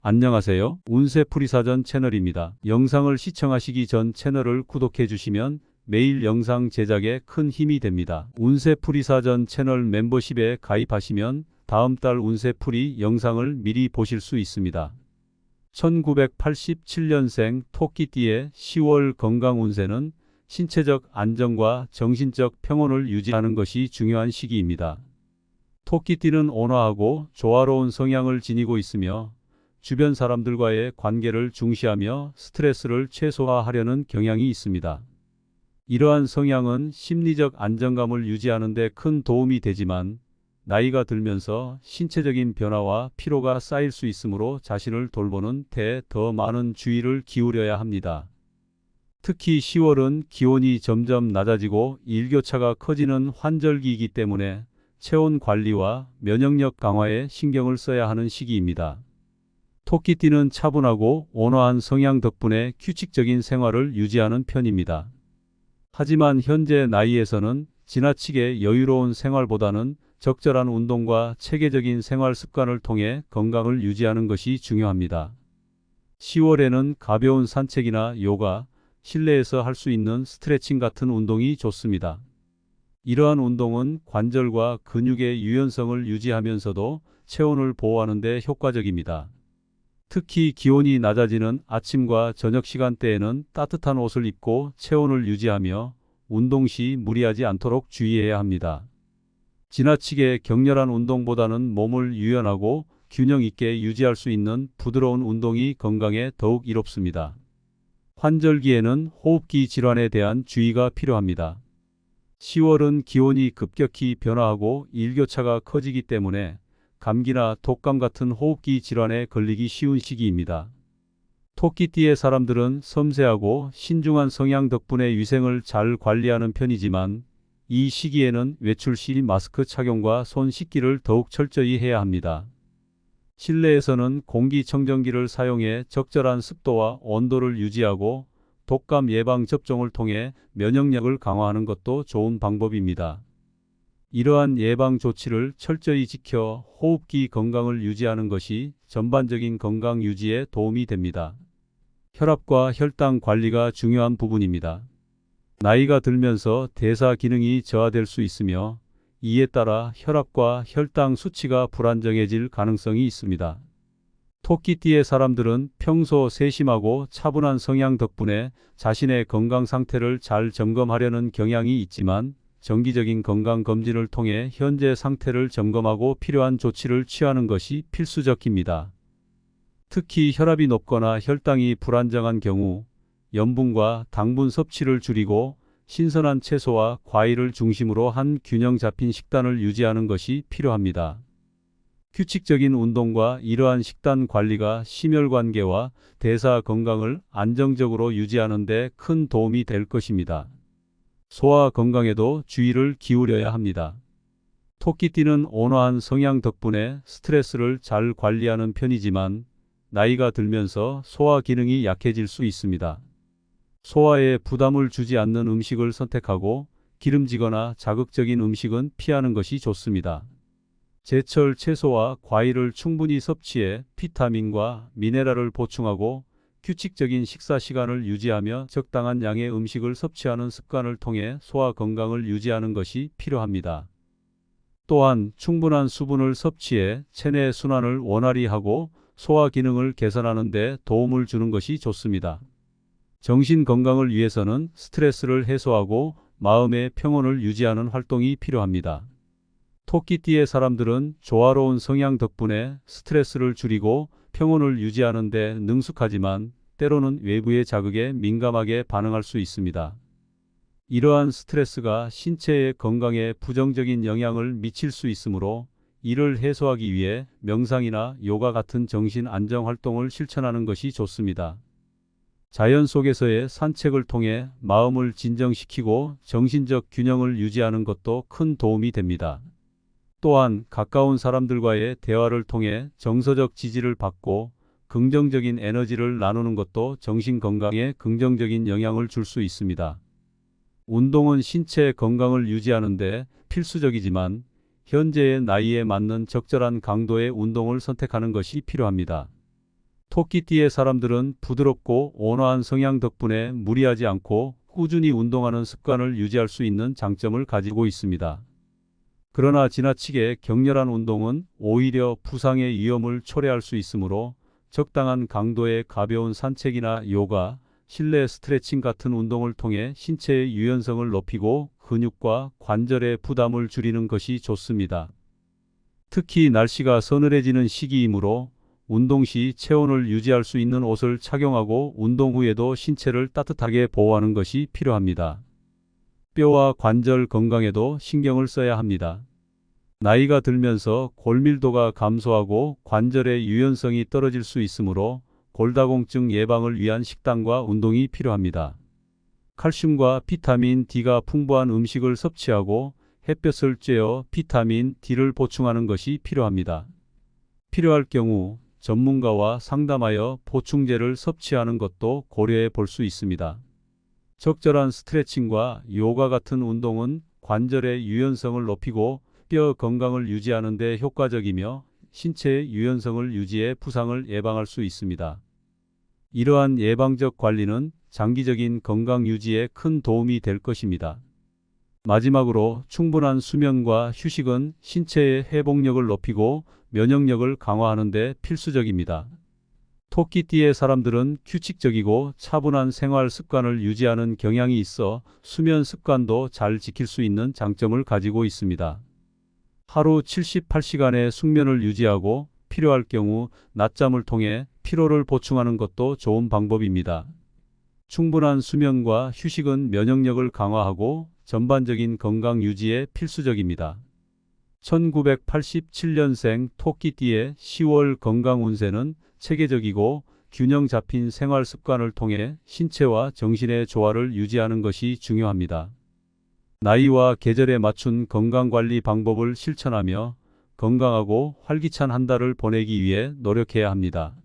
안녕하세요. 운세풀이사전 채널입니다. 영상을 시청하시기 전 채널을 구독해 주시면 매일 영상 제작에 큰 힘이 됩니다. 운세풀이사전 채널 멤버십에 가입하시면 다음 달 운세풀이 영상을 미리 보실 수 있습니다. 1987년생 토끼띠의 10월 건강 운세는 신체적 안정과 정신적 평온을 유지하는 것이 중요한 시기입니다. 토끼띠는 온화하고 조화로운 성향을 지니고 있으며 주변 사람들과의 관계를 중시하며 스트레스를 최소화하려는 경향이 있습니다. 이러한 성향은 심리적 안정감을 유지하는 데 큰 도움이 되지만 나이가 들면서 신체적인 변화와 피로가 쌓일 수 있으므로 자신을 돌보는 데 더 많은 주의를 기울여야 합니다. 특히 10월은 기온이 점점 낮아지고 일교차가 커지는 환절기이기 때문에 체온 관리와 면역력 강화에 신경을 써야 하는 시기입니다. 토끼띠는 차분하고 온화한 성향 덕분에 규칙적인 생활을 유지하는 편입니다. 하지만 현재 나이에서는 지나치게 여유로운 생활보다는 적절한 운동과 체계적인 생활 습관을 통해 건강을 유지하는 것이 중요합니다. 10월에는 가벼운 산책이나 요가, 실내에서 할 수 있는 스트레칭 같은 운동이 좋습니다. 이러한 운동은 관절과 근육의 유연성을 유지하면서도 체온을 보호하는 데 효과적입니다. 특히 기온이 낮아지는 아침과 저녁 시간대에는 따뜻한 옷을 입고 체온을 유지하며 운동 시 무리하지 않도록 주의해야 합니다. 지나치게 격렬한 운동보다는 몸을 유연하고 균형 있게 유지할 수 있는 부드러운 운동이 건강에 더욱 이롭습니다. 환절기에는 호흡기 질환에 대한 주의가 필요합니다. 10월은 기온이 급격히 변화하고 일교차가 커지기 때문에 감기나 독감 같은 호흡기 질환에 걸리기 쉬운 시기입니다. 토끼띠의 사람들은 섬세하고 신중한 성향 덕분에 위생을 잘 관리하는 편이지만 이 시기에는 외출 시 마스크 착용과 손 씻기를 더욱 철저히 해야 합니다. 실내에서는 공기청정기를 사용해 적절한 습도와 온도를 유지하고 독감 예방 접종을 통해 면역력을 강화하는 것도 좋은 방법입니다. 이러한 예방 조치를 철저히 지켜 호흡기 건강을 유지하는 것이 전반적인 건강 유지에 도움이 됩니다. 혈압과 혈당 관리가 중요한 부분입니다. 나이가 들면서 대사 기능이 저하될 수 있으며 이에 따라 혈압과 혈당 수치가 불안정해질 가능성이 있습니다. 토끼띠의 사람들은 평소 세심하고 차분한 성향 덕분에 자신의 건강 상태를 잘 점검하려는 경향이 있지만 정기적인 건강검진을 통해 현재 상태를 점검하고 필요한 조치를 취하는 것이 필수적입니다. 특히 혈압이 높거나 혈당이 불안정한 경우 염분과 당분 섭취를 줄이고 신선한 채소와 과일을 중심으로 한 균형 잡힌 식단을 유지하는 것이 필요합니다. 규칙적인 운동과 이러한 식단 관리가 심혈관계와 대사 건강을 안정적으로 유지하는 데 큰 도움이 될 것입니다. 소화 건강에도 주의를 기울여야 합니다. 토끼띠는 온화한 성향 덕분에 스트레스를 잘 관리하는 편이지만 나이가 들면서 소화 기능이 약해질 수 있습니다. 소화에 부담을 주지 않는 음식을 선택하고 기름지거나 자극적인 음식은 피하는 것이 좋습니다. 제철 채소와 과일을 충분히 섭취해 비타민과 미네랄을 보충하고 규칙적인 식사 시간을 유지하며 적당한 양의 음식을 섭취하는 습관을 통해 소화 건강을 유지하는 것이 필요합니다. 또한 충분한 수분을 섭취해 체내 순환을 원활히 하고 소화 기능을 개선하는 데 도움을 주는 것이 좋습니다. 정신 건강을 위해서는 스트레스를 해소하고 마음의 평온을 유지하는 활동이 필요합니다. 토끼띠의 사람들은 조화로운 성향 덕분에 스트레스를 줄이고 평온을 유지하는 데 능숙하지만 때로는 외부의 자극에 민감하게 반응할 수 있습니다. 이러한 스트레스가 신체의 건강에 부정적인 영향을 미칠 수 있으므로 이를 해소하기 위해 명상이나 요가 같은 정신 안정 활동을 실천하는 것이 좋습니다. 자연 속에서의 산책을 통해 마음을 진정시키고 정신적 균형을 유지하는 것도 큰 도움이 됩니다. 또한 가까운 사람들과의 대화를 통해 정서적 지지를 받고 긍정적인 에너지를 나누는 것도 정신 건강에 긍정적인 영향을 줄 수 있습니다. 운동은 신체 건강을 유지하는 데 필수적이지만 현재의 나이에 맞는 적절한 강도의 운동을 선택하는 것이 필요합니다. 토끼띠의 사람들은 부드럽고 온화한 성향 덕분에 무리하지 않고 꾸준히 운동하는 습관을 유지할 수 있는 장점을 가지고 있습니다. 그러나 지나치게 격렬한 운동은 오히려 부상의 위험을 초래할 수 있으므로 적당한 강도의 가벼운 산책이나 요가, 실내 스트레칭 같은 운동을 통해 신체의 유연성을 높이고 근육과 관절의 부담을 줄이는 것이 좋습니다. 특히 날씨가 서늘해지는 시기이므로 운동 시 체온을 유지할 수 있는 옷을 착용하고 운동 후에도 신체를 따뜻하게 보호하는 것이 필요합니다. 뼈와 관절 건강에도 신경을 써야 합니다. 나이가 들면서 골밀도가 감소하고 관절의 유연성이 떨어질 수 있으므로 골다공증 예방을 위한 식단과 운동이 필요합니다. 칼슘과 비타민 D가 풍부한 음식을 섭취하고 햇볕을 쬐어 비타민 D를 보충하는 것이 필요합니다. 필요할 경우 전문가와 상담하여 보충제를 섭취하는 것도 고려해 볼 수 있습니다. 적절한 스트레칭과 요가 같은 운동은 관절의 유연성을 높이고 뼈 건강을 유지하는 데 효과적이며 신체의 유연성을 유지해 부상을 예방할 수 있습니다. 이러한 예방적 관리는 장기적인 건강 유지에 큰 도움이 될 것입니다. 마지막으로 충분한 수면과 휴식은 신체의 회복력을 높이고 면역력을 강화하는 데 필수적입니다. 토끼띠의 사람들은 규칙적이고 차분한 생활 습관을 유지하는 경향이 있어 수면 습관도 잘 지킬 수 있는 장점을 가지고 있습니다. 하루 78시간의 숙면을 유지하고 필요할 경우 낮잠을 통해 피로를 보충하는 것도 좋은 방법입니다. 충분한 수면과 휴식은 면역력을 강화하고 전반적인 건강 유지에 필수적입니다. 1987년생 토끼띠의 10월 건강 운세는 체계적이고 균형 잡힌 생활 습관을 통해 신체와 정신의 조화를 유지하는 것이 중요합니다. 나이와 계절에 맞춘 건강관리 방법을 실천하며 건강하고 활기찬 한 달을 보내기 위해 노력해야 합니다.